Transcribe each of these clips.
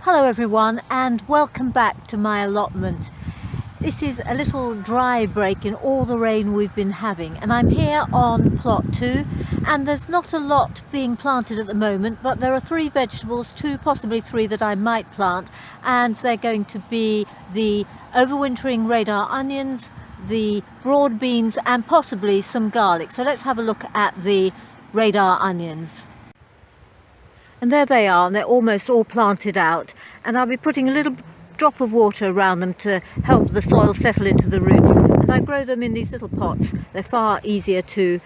Hello everyone and welcome back to my allotment. This is a little dry break in all the rain we've been having, and I'm here on plot 2, and there's not a lot being planted at the moment, but there are 3 vegetables, 2 possibly 3 that I might plant, and they're going to be the overwintering radar onions, the broad beans and possibly some garlic. So let's have a look at the radar onions. And there they are, and they're almost all planted out, and I'll be putting a little drop of water around them to help the soil settle into the roots. And I grow them in these little pots. They're far easier to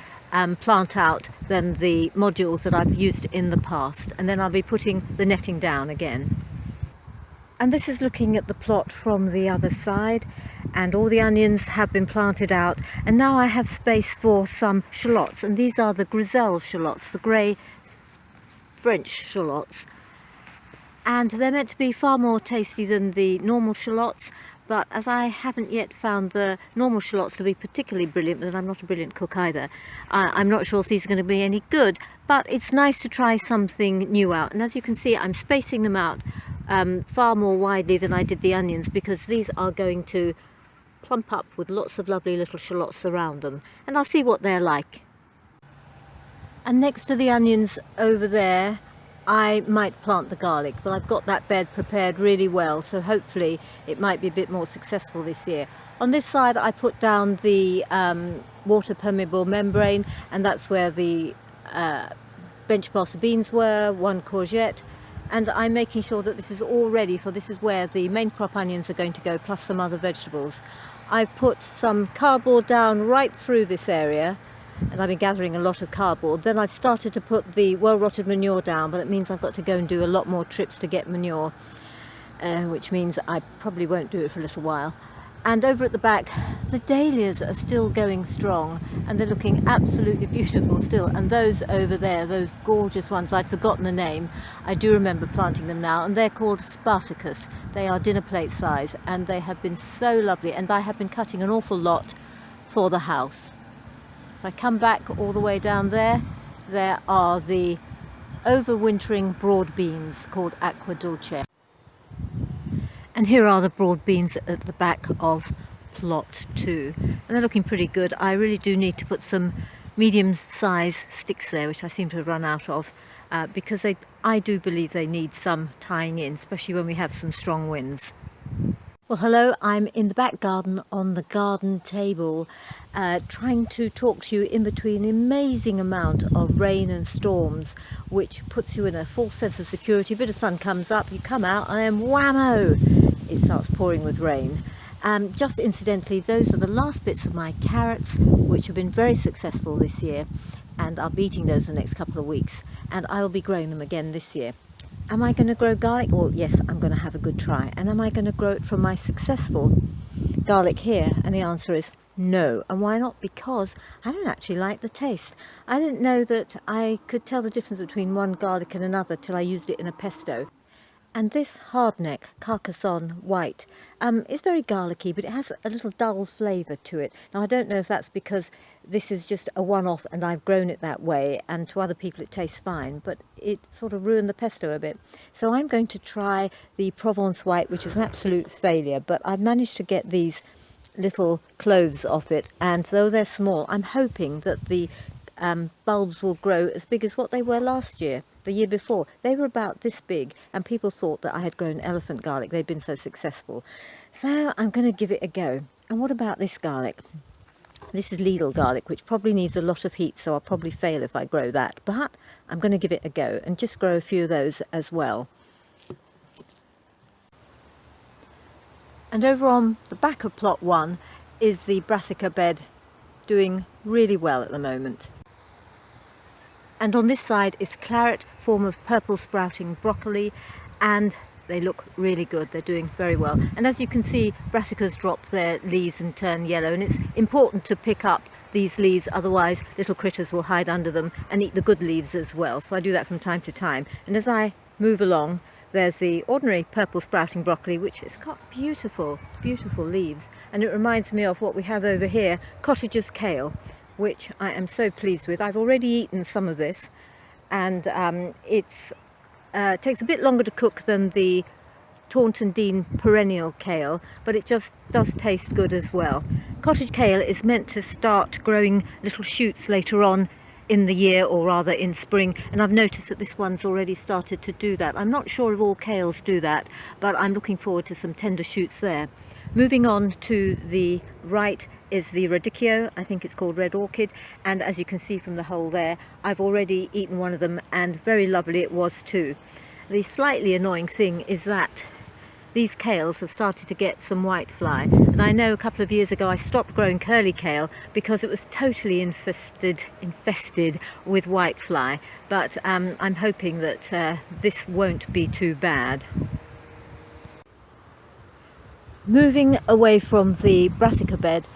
plant out than the modules that I've used in the past. And then I'll be putting the netting down again. And this is looking at the plot from the other side, and all the onions have been planted out, and now I have space for some shallots, and these are the Griselle shallots, the grey French shallots, and they're meant to be far more tasty than the normal shallots, but as I haven't yet found the normal shallots to be particularly brilliant, and I'm not a brilliant cook either, I'm not sure if these are going to be any good, but it's nice to try something new out. And as you can see, I'm spacing them out far more widely than I did the onions, because these are going to plump up with lots of lovely little shallots around them, and I'll see what they're like. And next to the onions over there, I might plant the garlic, but I've got that bed prepared really well, so hopefully it might be a bit more successful this year. On this side I put down the water permeable membrane, and that's where the bench pasta beans were, 1 courgette, and I'm making sure that this is all ready for, this is where the main crop onions are going to go, plus some other vegetables. I've put some cardboard down right through this area, and I've been gathering a lot of cardboard. Then I've started to put the well-rotted manure down, but it means I've got to go and do a lot more trips to get manure, which means I probably won't do it for a little while. And over at the back, the dahlias are still going strong, and they're looking absolutely beautiful still. And those over there, those gorgeous ones, I'd forgotten the name, I do remember planting them now, and they're called Asparagus. They are dinner plate size, and they have been so lovely, and I have been cutting an awful lot for the house. If I come back all the way down there, there are the overwintering broad beans called Aqua Dulce. And here are the broad beans at the back of plot 2. And they're looking pretty good. I really do need to put some medium-sized sticks there, which I seem to have run out of, because I do believe they need some tying in, especially when we have some strong winds. Well, hello, I'm in the back garden on the garden table, trying to talk to you in between an amazing amount of rain and storms, which puts you in a false sense of security. A bit of sun comes up, you come out, and then whammo, it starts pouring with rain. Just incidentally, those are the last bits of my carrots, which have been very successful this year, and I'll be eating those the next couple of weeks, and I will be growing them again this year. Am I going to grow garlic? Well, yes, I'm going to have a good try. And am I going to grow it from my successful garlic here? And the answer is no. And why not? Because I don't actually like the taste. I didn't know that I could tell the difference between one garlic and another till I used it in a pesto. And this hardneck Carcassonne white is very garlicky, but it has a little dull flavour to it. Now, I don't know if that's because this is just a one-off and I've grown it that way, and to other people it tastes fine, but it sort of ruined the pesto a bit. So I'm going to try the Provence white, which is an absolute failure, but I've managed to get these little cloves off it, and though they're small, I'm hoping that the bulbs will grow as big as what they were last year. The year before they were about this big, and people thought that I had grown elephant garlic, they'd been so successful. So I'm going to give it a go. And what about this garlic? This is Lidl garlic, which probably needs a lot of heat, so I'll probably fail if I grow that, but I'm going to give it a go and just grow a few of those as well. And over on the back of plot 1 is the Brassica bed, doing really well at the moment. And on this side is claret, form of purple sprouting broccoli, and they look really good. They're doing very well. And as you can see, brassicas drop their leaves and turn yellow, and it's important to pick up these leaves, otherwise little critters will hide under them and eat the good leaves as well. So I do that from time to time. And as I move along, there's the ordinary purple sprouting broccoli, which has got beautiful, beautiful leaves. And it reminds me of what we have over here, cottager's kale, which I am so pleased with. I've already eaten some of this, and it takes a bit longer to cook than the Taunton Dean perennial kale, but it just does taste good as well. Cottage kale is meant to start growing little shoots later on in the year, or rather in spring, and I've noticed that this one's already started to do that. I'm not sure if all kales do that, but I'm looking forward to some tender shoots there. Moving on to the right is the radicchio, I think it's called red orchid, and as you can see from the hole there, I've already eaten one of them, and very lovely it was too. The slightly annoying thing is that these kales have started to get some whitefly, and I know a couple of years ago I stopped growing curly kale because it was totally infested with whitefly, but I'm hoping that this won't be too bad. Moving away from the Brassica bed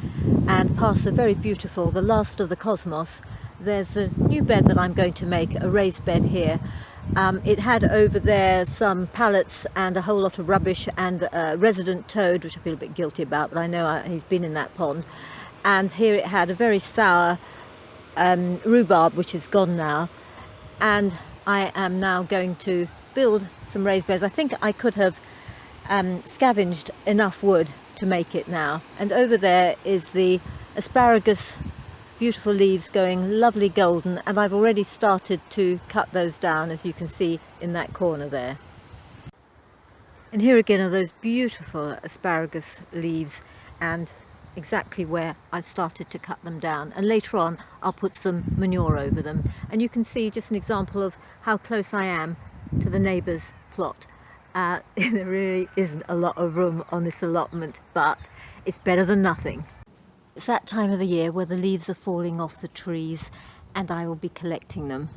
and past the very beautiful, the last of the cosmos, there's a new bed that I'm going to make, a raised bed here. It had over there some pallets and a whole lot of rubbish and a resident toad, which I feel a bit guilty about, but I know he's been in that pond. And here it had a very sour rhubarb, which is gone now. And I am now going to build some raised beds. I think I could have scavenged enough wood to make it now. And over there is the asparagus, beautiful leaves going lovely golden, and I've already started to cut those down, as you can see in that corner there. And here again are those beautiful asparagus leaves, and exactly where I've started to cut them down, and later on I'll put some manure over them, and you can see just an example of how close I am to the neighbour's plot. There really isn't a lot of room on this allotment, but it's better than nothing. It's that time of the year where the leaves are falling off the trees, and I will be collecting them.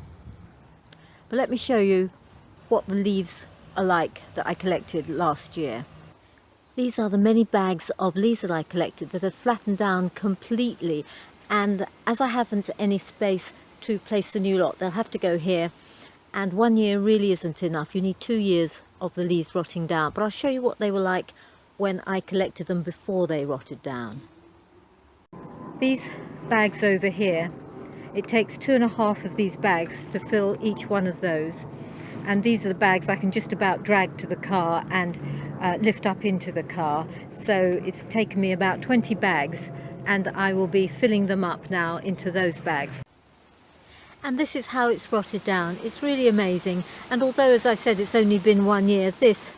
But let me show you what the leaves are like that I collected last year. These are the many bags of leaves that I collected that had flattened down completely, and as I haven't any space to place the new lot, they'll have to go here, and 1 year really isn't enough. You need 2 years of the leaves rotting down, but I'll show you what they were like when I collected them before they rotted down. These bags over here, it takes 2.5 of these bags to fill each one of those, and these are the bags I can just about drag to the car and lift up into the car. So it's taken me about 20 bags, and I will be filling them up now into those bags. And this is how it's rotted down. It's really amazing, and although, as I said, it's only been 1 year, this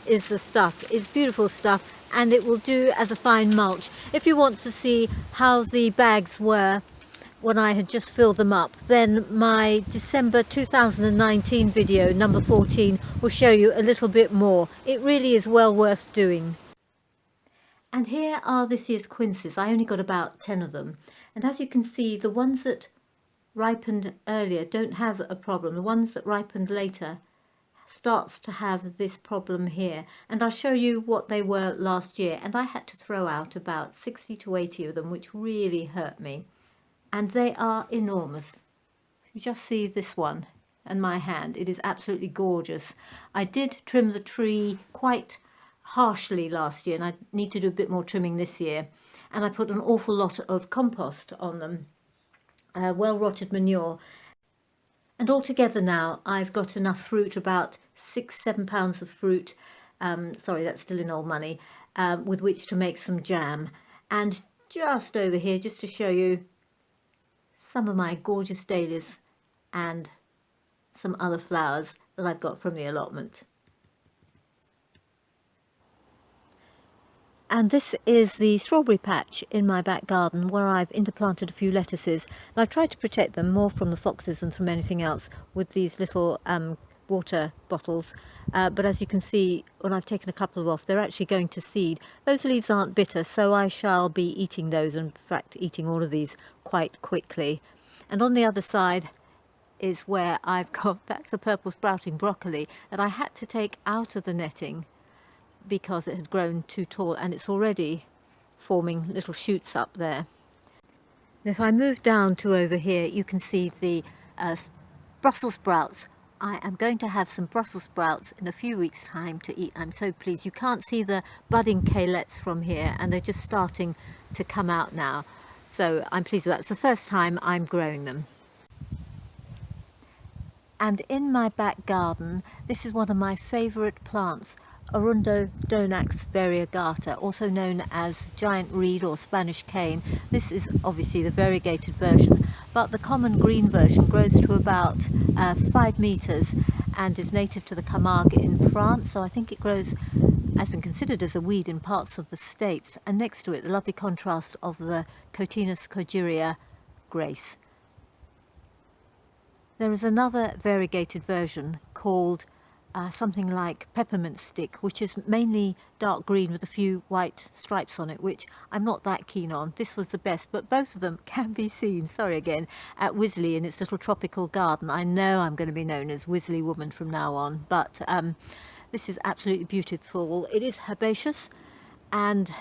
is the stuff. It's beautiful stuff, and it will do as a fine mulch. If you want to see how the bags were when I had just filled them up, then my December 2019 video, number 14, will show you a little bit more. It really is well worth doing. And here are this year's quinces. I only got about 10 of them, and as you can see, the ones that ripened earlier don't have a problem. The ones that ripened later starts to have this problem here, and I'll show you what they were last year, and I had to throw out about 60 to 80 of them, which really hurt me, and they are enormous. You just see this one and my hand. It is absolutely gorgeous. I did trim the tree quite harshly last year, and I need to do a bit more trimming this year, and I put an awful lot of compost on them, well rotted manure. And altogether now I've got enough fruit, about 6-7 pounds of fruit, sorry, that's still in old money, with which to make some jam. And just over here, just to show you some of my gorgeous dahlias and some other flowers that I've got from the allotment. And this is the strawberry patch in my back garden, where I've interplanted a few lettuces, and I've tried to protect them more from the foxes than from anything else with these little water bottles, but as you can see, when I've taken a couple off, they're actually going to seed. Those leaves aren't bitter, so I shall be eating those, in fact eating all of these quite quickly. And on the other side is where I've got, that's a purple sprouting broccoli that I had to take out of the netting because it had grown too tall, and it's already forming little shoots up there. And if I move down to over here, you can see the Brussels sprouts. I am going to have some Brussels sprouts in a few weeks' time to eat. I'm so pleased. You can't see the budding kalettes from here, and they're just starting to come out now. So I'm pleased with that. It's the first time I'm growing them. And in my back garden, this is one of my favourite plants, Orondodonax variegata, also known as giant reed or Spanish cane. This is obviously the variegated version, but the common green version grows to about 5 meters and is native to the Camargue in France. So I think it grows, has been considered as a weed in parts of the States. And next to it, the lovely contrast of the Cotinus cogerea grace. There is another variegated version called something like peppermint stick, which is mainly dark green with a few white stripes on it, which I'm not that keen on. This was the best, but both of them can be seen, sorry again, at Wisley in its little tropical garden. I know I'm going to be known as Wisley Woman from now on, but this is absolutely beautiful. It is herbaceous and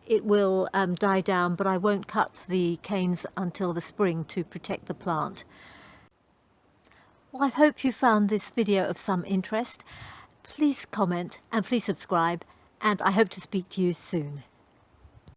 it will die down, but I won't cut the canes until the spring to protect the plant. Well, I hope you found this video of some interest. Please comment and please subscribe, and I hope to speak to you soon.